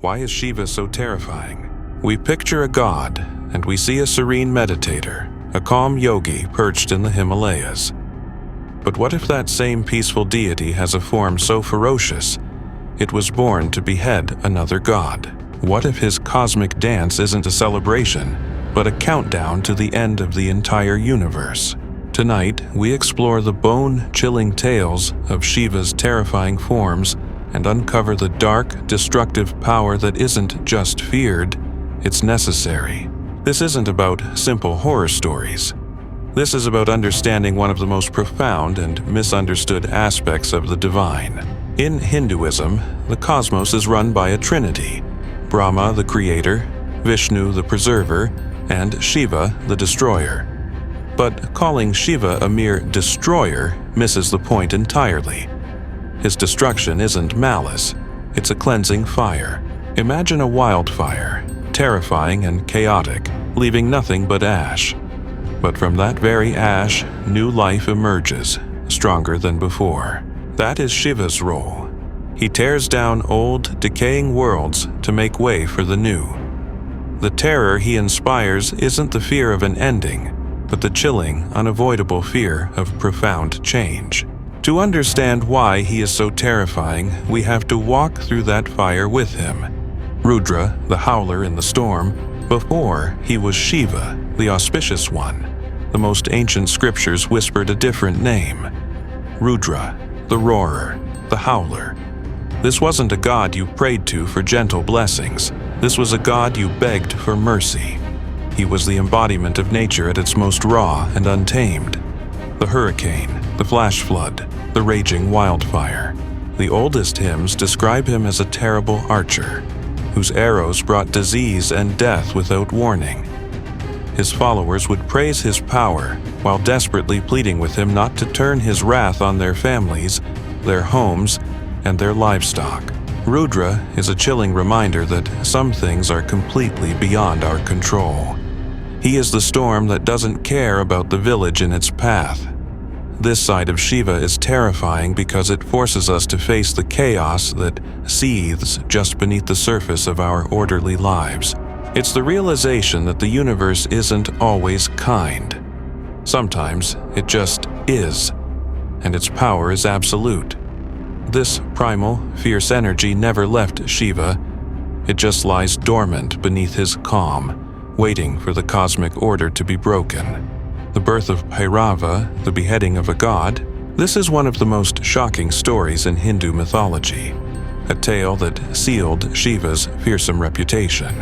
Why is Shiva so terrifying? We picture a god, and we see a serene meditator, a calm yogi perched in the Himalayas. But what if that same peaceful deity has a form so ferocious it was born to behead another god? What if his cosmic dance isn't a celebration, but a countdown to the end of the entire universe? Tonight, we explore the bone-chilling tales of Shiva's terrifying forms and uncover the dark, destructive power that isn't just feared, it's necessary. This isn't about simple horror stories. This is about understanding one of the most profound and misunderstood aspects of the divine. In Hinduism, the cosmos is run by a trinity: Brahma, the creator, Vishnu, the preserver, and Shiva, the destroyer. But calling Shiva a mere destroyer misses the point entirely. His destruction isn't malice, it's a cleansing fire. Imagine a wildfire, terrifying and chaotic, leaving nothing but ash. But from that very ash, new life emerges, stronger than before. That is Shiva's role. He tears down old, decaying worlds to make way for the new. The terror he inspires isn't the fear of an ending, but the chilling, unavoidable fear of profound change. To understand why he is so terrifying, we have to walk through that fire with him. Rudra, the howler in the storm, before he was Shiva, the auspicious one. The most ancient scriptures whispered a different name. Rudra, the roarer, the howler. This wasn't a god you prayed to for gentle blessings. This was a god you begged for mercy. He was the embodiment of nature at its most raw and untamed. The hurricane, the flash flood, the raging wildfire. The oldest hymns describe him as a terrible archer, whose arrows brought disease and death without warning. His followers would praise his power, while desperately pleading with him not to turn his wrath on their families, their homes, and their livestock. Rudra is a chilling reminder that some things are completely beyond our control. He is the storm that doesn't care about the village in its path. This side of Shiva is terrifying because it forces us to face the chaos that seethes just beneath the surface of our orderly lives. It's the realization that the universe isn't always kind. Sometimes it just is, and its power is absolute. This primal, fierce energy never left Shiva. It just lies dormant beneath his calm, waiting for the cosmic order to be broken. The birth of Bhairava, the beheading of a god, this is one of the most shocking stories in Hindu mythology, a tale that sealed Shiva's fearsome reputation.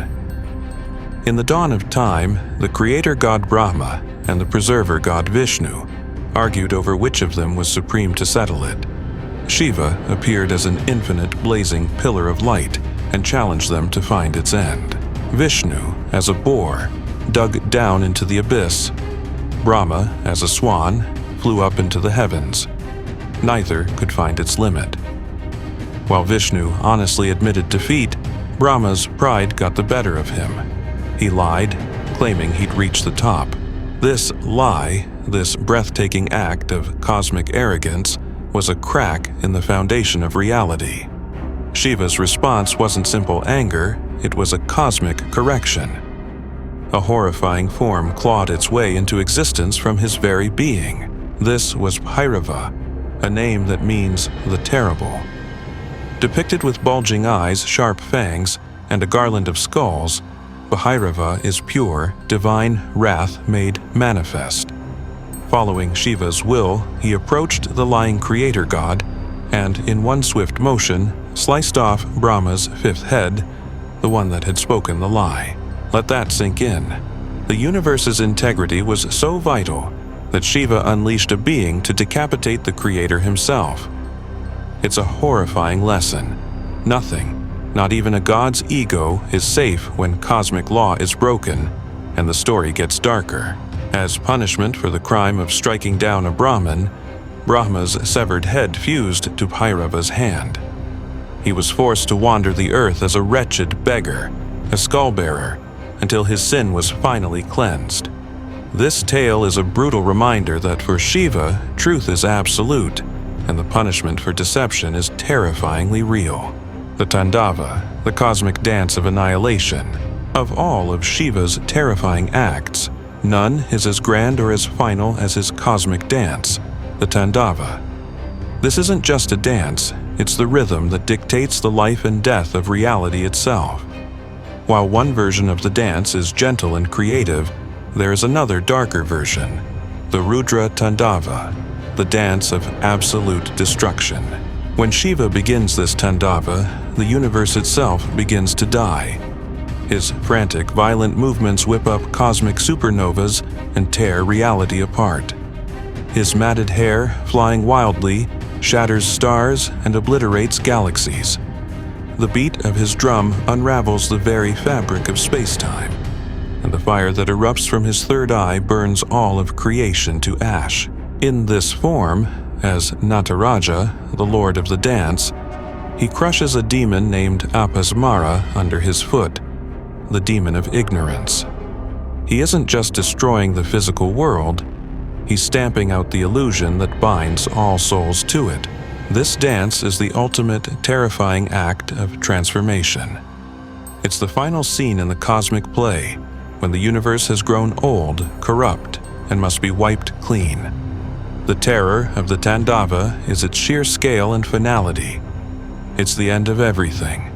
In the dawn of time, the creator god Brahma and the preserver god Vishnu argued over which of them was supreme to settle it. Shiva appeared as an infinite blazing pillar of light and challenged them to find its end. Vishnu, as a boar, dug down into the abyss. Brahma, as a swan, flew up into the heavens. Neither could find its limit. While Vishnu honestly admitted defeat, Brahma's pride got the better of him. He lied, claiming he'd reached the top. This lie, this breathtaking act of cosmic arrogance, was a crack in the foundation of reality. Shiva's response wasn't simple anger, it was a cosmic correction. A horrifying form clawed its way into existence from his very being. This was Bhairava, a name that means the terrible. Depicted with bulging eyes, sharp fangs, and a garland of skulls, Bhairava is pure, divine wrath made manifest. Following Shiva's will, he approached the lying creator god and, in one swift motion, sliced off Brahma's fifth head, the one that had spoken the lie. Let that sink in. The universe's integrity was so vital that Shiva unleashed a being to decapitate the creator himself. It's a horrifying lesson. Nothing, not even a god's ego, is safe when cosmic law is broken, and the story gets darker. As punishment for the crime of striking down a Brahmin, Brahma's severed head fused to Bhairava's hand. He was forced to wander the earth as a wretched beggar, a skull-bearer, until his sin was finally cleansed. This tale is a brutal reminder that for Shiva, truth is absolute, and the punishment for deception is terrifyingly real. The Tandava, the cosmic dance of annihilation. Of all of Shiva's terrifying acts, none is as grand or as final as his cosmic dance, the Tandava. This isn't just a dance, it's the rhythm that dictates the life and death of reality itself. While one version of the dance is gentle and creative, there is another darker version, the Rudra Tandava, the dance of absolute destruction. When Shiva begins this Tandava, the universe itself begins to die. His frantic, violent movements whip up cosmic supernovas and tear reality apart. His matted hair, flying wildly, shatters stars and obliterates galaxies. The beat of his drum unravels the very fabric of space-time, and the fire that erupts from his third eye burns all of creation to ash. In this form, as Nataraja, the lord of the dance, he crushes a demon named Apasmara under his foot, the demon of ignorance. He isn't just destroying the physical world, he's stamping out the illusion that binds all souls to it. This dance is the ultimate, terrifying act of transformation. It's the final scene in the cosmic play, when the universe has grown old, corrupt, and must be wiped clean. The terror of the Tandava is its sheer scale and finality. It's the end of everything.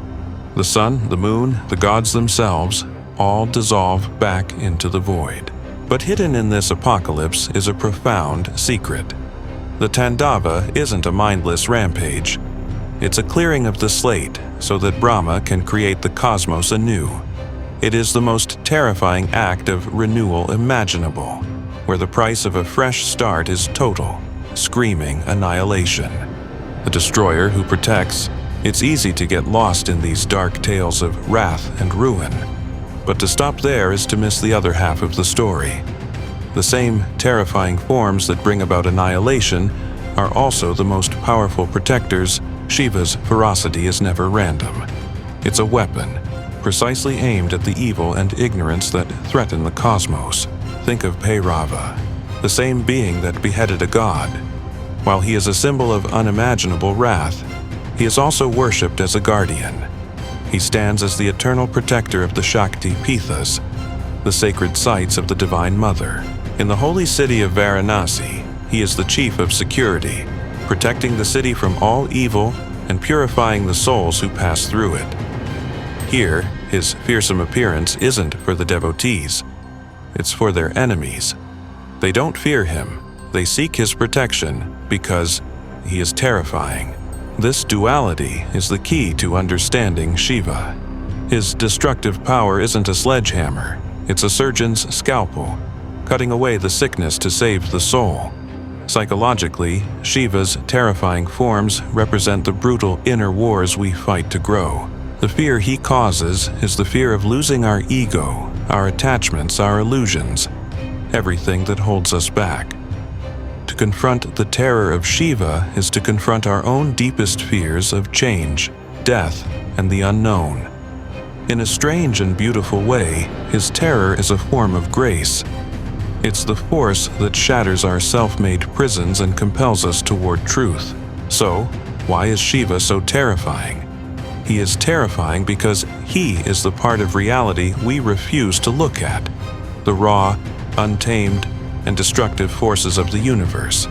The sun, the moon, the gods themselves, all dissolve back into the void. But hidden in this apocalypse is a profound secret. The Tandava isn't a mindless rampage. It's a clearing of the slate so that Brahma can create the cosmos anew. It is the most terrifying act of renewal imaginable, where the price of a fresh start is total, screaming annihilation. The destroyer who protects, it's easy to get lost in these dark tales of wrath and ruin. But to stop there is to miss the other half of the story. The same terrifying forms that bring about annihilation are also the most powerful protectors. Shiva's ferocity is never random. It's a weapon, precisely aimed at the evil and ignorance that threaten the cosmos. Think of Bhairava, the same being that beheaded a god. While he is a symbol of unimaginable wrath, he is also worshipped as a guardian. He stands as the eternal protector of the Shakti Pithas, the sacred sites of the Divine Mother. In the holy city of Varanasi, he is the chief of security, protecting the city from all evil and purifying the souls who pass through it. Here, his fearsome appearance isn't for the devotees, it's for their enemies. They don't fear him, they seek his protection because he is terrifying. This duality is the key to understanding Shiva. His destructive power isn't a sledgehammer, it's a surgeon's scalpel, cutting away the sickness to save the soul. Psychologically, Shiva's terrifying forms represent the brutal inner wars we fight to grow. The fear he causes is the fear of losing our ego, our attachments, our illusions, everything that holds us back. To confront the terror of Shiva is to confront our own deepest fears of change, death, and the unknown. In a strange and beautiful way, his terror is a form of grace. It's the force that shatters our self-made prisons and compels us toward truth. So, why is Shiva so terrifying? He is terrifying because he is the part of reality we refuse to look at, the raw, untamed, and destructive forces of the universe.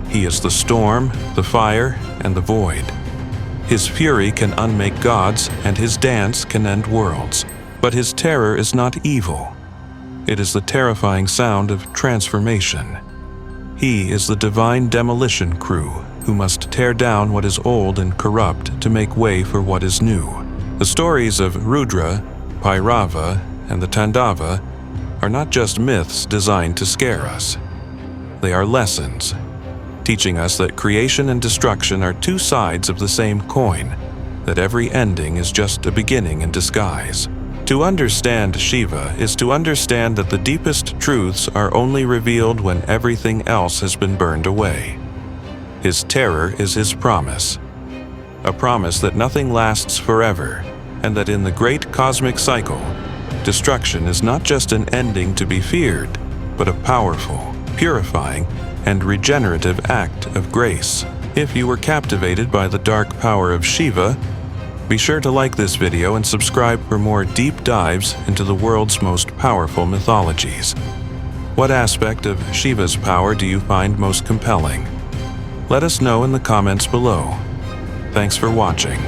He is the storm, the fire, and the void. His fury can unmake gods, and his dance can end worlds. But his terror is not evil. It is the terrifying sound of transformation. He is the divine demolition crew who must tear down what is old and corrupt to make way for what is new. The stories of Rudra, Bhairava, and the Tandava are not just myths designed to scare us. They are lessons, teaching us that creation and destruction are two sides of the same coin, that every ending is just a beginning in disguise. To understand Shiva is to understand that the deepest truths are only revealed when everything else has been burned away. His terror is his promise, a promise that nothing lasts forever, and that in the great cosmic cycle, destruction is not just an ending to be feared, but a powerful, purifying, and regenerative act of grace. If you were captivated by the dark power of Shiva, Be sure to like this video and subscribe for more deep dives into the world's most powerful mythologies. What aspect of Shiva's power do you find most compelling? Let us know in the comments below. Thanks for watching.